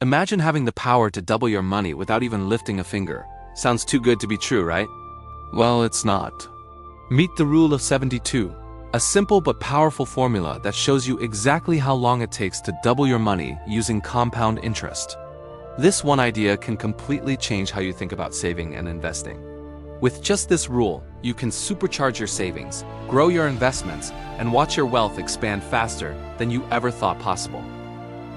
Imagine having the power to double your money without even lifting a finger. Sounds too good to be true, right? Well, it's not. Meet the Rule of 72, a simple but powerful formula that shows you exactly how long it takes to double your money using compound interest. This one idea can completely change how you think about saving and investing. With just this rule, you can supercharge your savings, grow your investments, and watch your wealth expand faster than you ever thought possible.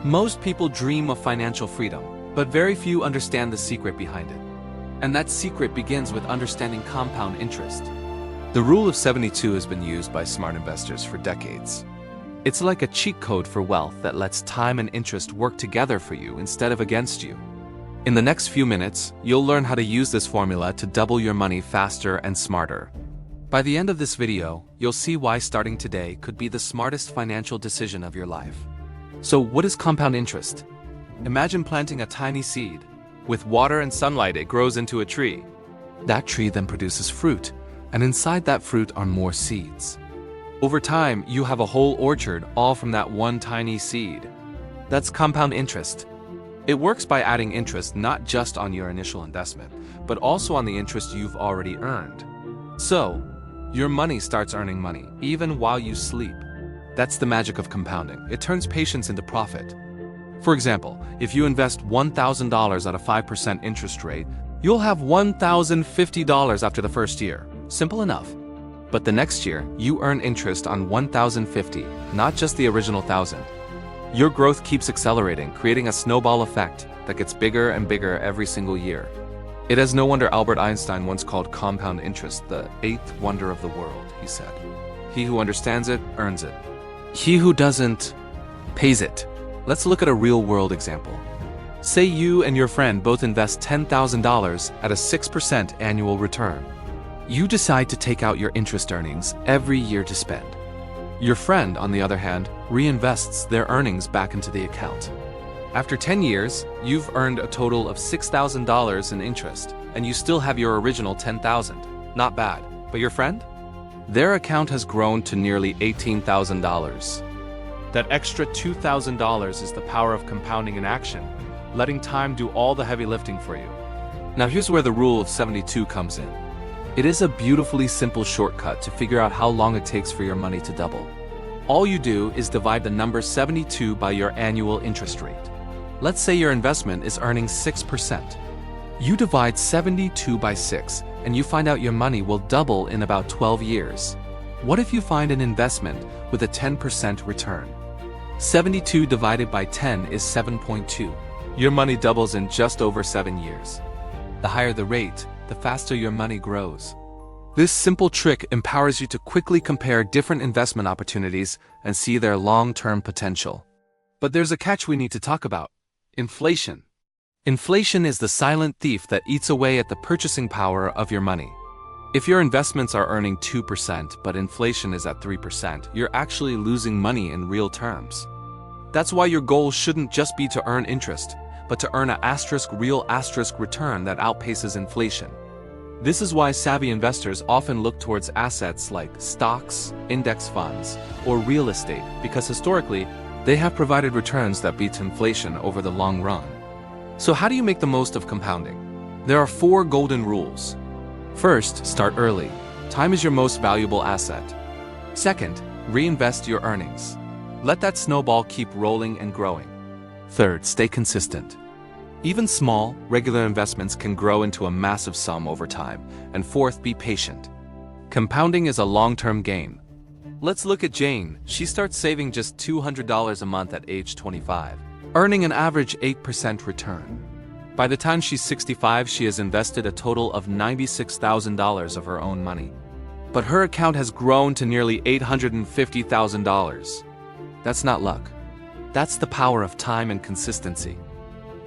Most people dream of financial freedom, but very few understand the secret behind it. And that secret begins with understanding compound interest. The Rule of 72 has been used by smart investors for decades. It's like a cheat code for wealth that lets time and interest work together for you instead of against you. In the next few minutes, you'll learn how to use this formula to double your money faster and smarter. By the end of this video, you'll see why starting today could be the smartest financial decision of your life. So what is compound interest? Imagine planting a tiny seed. With water and sunlight, it grows into a tree. That tree then produces fruit, and inside that fruit are more seeds. Over time, you have a whole orchard all from that one tiny seed. That's compound interest. It works by adding interest not just on your initial investment, but also on the interest you've already earned. So, your money starts earning money, even while you sleep. That's the magic of compounding. It turns patience into profit. For example, if you invest $1,000 at a 5% interest rate, you'll have $1,050 after the first year. Simple enough. But the next year, you earn interest on $1,050, not just the original $1,000. Your growth keeps accelerating, creating a snowball effect that gets bigger and bigger every single year. It is no wonder Albert Einstein once called compound interest the eighth wonder of the world, he said. He who understands it, earns it. He who doesn't, pays it. Let's look at a real-world example. Say you and your friend both invest $10,000 at a 6% annual return. You decide to take out your interest earnings every year to spend. Your friend, on the other hand, reinvests their earnings back into the account. After 10 years, you've earned a total of $6,000 in interest, and you still have your original $10,000. Not bad. But your friend? Their account has grown to nearly $18,000. That extra $2,000 is the power of compounding in action, letting time do all the heavy lifting for you. Now here's where the Rule of 72 comes in. It is a beautifully simple shortcut to figure out how long it takes for your money to double. All you do is divide the number 72 by your annual interest rate. Let's say your investment is earning 6%. You divide 72 by 6, and you find out your money will double in about 12 years. What if you find an investment with a 10% return? 72 divided by 10 is 7.2. Your money doubles in just over 7 years. The higher the rate, the faster your money grows. This simple trick empowers you to quickly compare different investment opportunities and see their long-term potential. But there's a catch we need to talk about: inflation. Inflation is the silent thief that eats away at the purchasing power of your money. If your investments are earning 2% but inflation is at 3%, you're actually losing money in real terms. That's why your goal shouldn't just be to earn interest, but to earn a real return that outpaces inflation. This is why savvy investors often look towards assets like stocks, index funds, or real estate, because historically, they have provided returns that beat inflation over the long run. So how do you make the most of compounding? There are 4 golden rules. First, start early. Time is your most valuable asset. Second, reinvest your earnings. Let that snowball keep rolling and growing. Third, stay consistent. Even small, regular investments can grow into a massive sum over time. And fourth, be patient. Compounding is a long-term game. Let's look at Jane. She starts saving just $200 a month at age 25, earning an average 8% return. By the time she's 65, she has invested a total of $96,000 of her own money. But her account has grown to nearly $850,000. That's not luck. That's the power of time and consistency.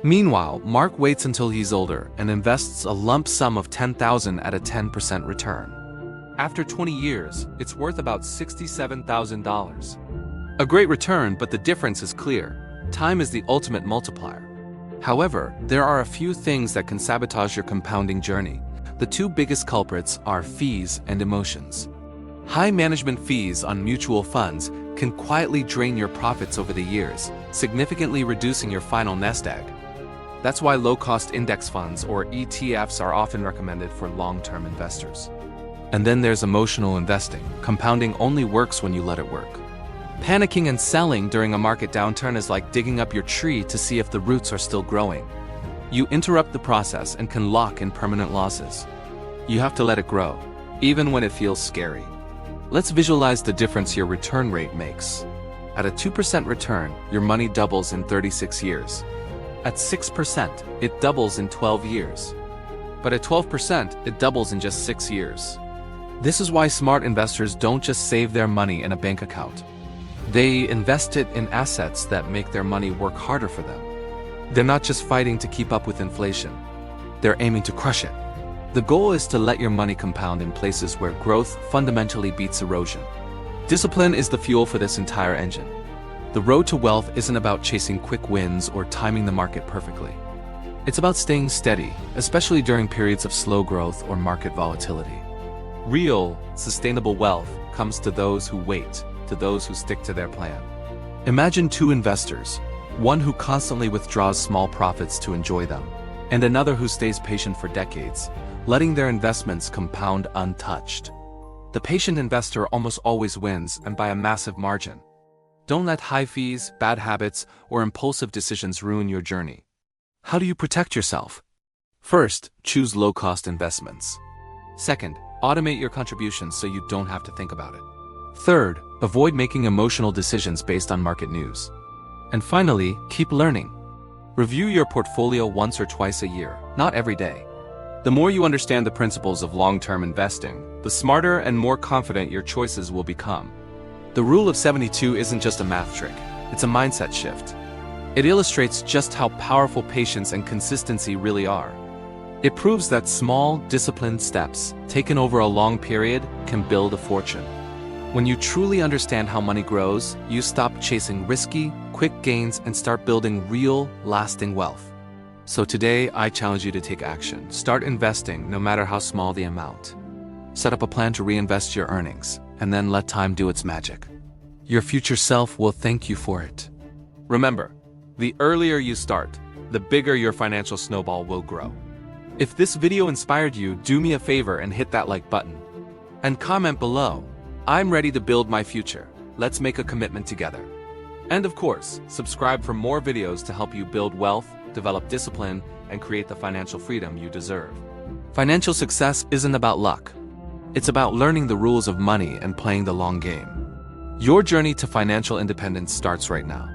Meanwhile, Mark waits until he's older and invests a lump sum of $10,000 at a 10% return. After 20 years, it's worth about $67,000. A great return, but the difference is clear. Time is the ultimate multiplier. However, there are a few things that can sabotage your compounding journey. The 2 biggest culprits are fees and emotions. High management fees on mutual funds can quietly drain your profits over the years, significantly reducing your final nest egg. That's why low-cost index funds or ETFs are often recommended for long-term investors. And then there's emotional investing. Compounding only works when you let it work. Panicking and selling during a market downturn is like digging up your tree to see if the roots are still growing. You interrupt the process and can lock in permanent losses. You have to let it grow, even when it feels scary. Let's visualize the difference your return rate makes. At a 2% return, your money doubles in 36 years. At 6%, it doubles in 12 years. But at 12%, it doubles in just 6 years. This is why smart investors don't just save their money in a bank account. They invest it in assets that make their money work harder for them. They're not just fighting to keep up with inflation. They're aiming to crush it. The goal is to let your money compound in places where growth fundamentally beats erosion. Discipline is the fuel for this entire engine. The road to wealth isn't about chasing quick wins or timing the market perfectly. It's about staying steady, especially during periods of slow growth or market volatility. Real, sustainable wealth comes to those who wait, to those who stick to their plan. Imagine two investors, one who constantly withdraws small profits to enjoy them, and another who stays patient for decades, letting their investments compound untouched. The patient investor almost always wins, and by a massive margin. Don't let high fees, bad habits, or impulsive decisions ruin your journey. How do you protect yourself? First, choose low-cost investments. Second, automate your contributions so you don't have to think about it. Third, avoid making emotional decisions based on market news. And finally, keep learning. Review your portfolio once or twice a year, not every day. The more you understand the principles of long-term investing, the smarter and more confident your choices will become. The rule of 72 isn't just a math trick, it's a mindset shift. It illustrates just how powerful patience and consistency really are. It proves that small, disciplined steps, taken over a long period, can build a fortune. When you truly understand how money grows, you stop chasing risky, quick gains and start building real, lasting wealth. So today, I challenge you to take action. Start investing, no matter how small the amount. Set up a plan to reinvest your earnings, and then let time do its magic. Your future self will thank you for it. Remember, the earlier you start, the bigger your financial snowball will grow. If this video inspired you, do me a favor and hit that like button. And comment below, I'm ready to build my future. Let's make a commitment together. And of course, subscribe for more videos to help you build wealth, develop discipline, and create the financial freedom you deserve. Financial success isn't about luck. It's about learning the rules of money and playing the long game. Your journey to financial independence starts right now.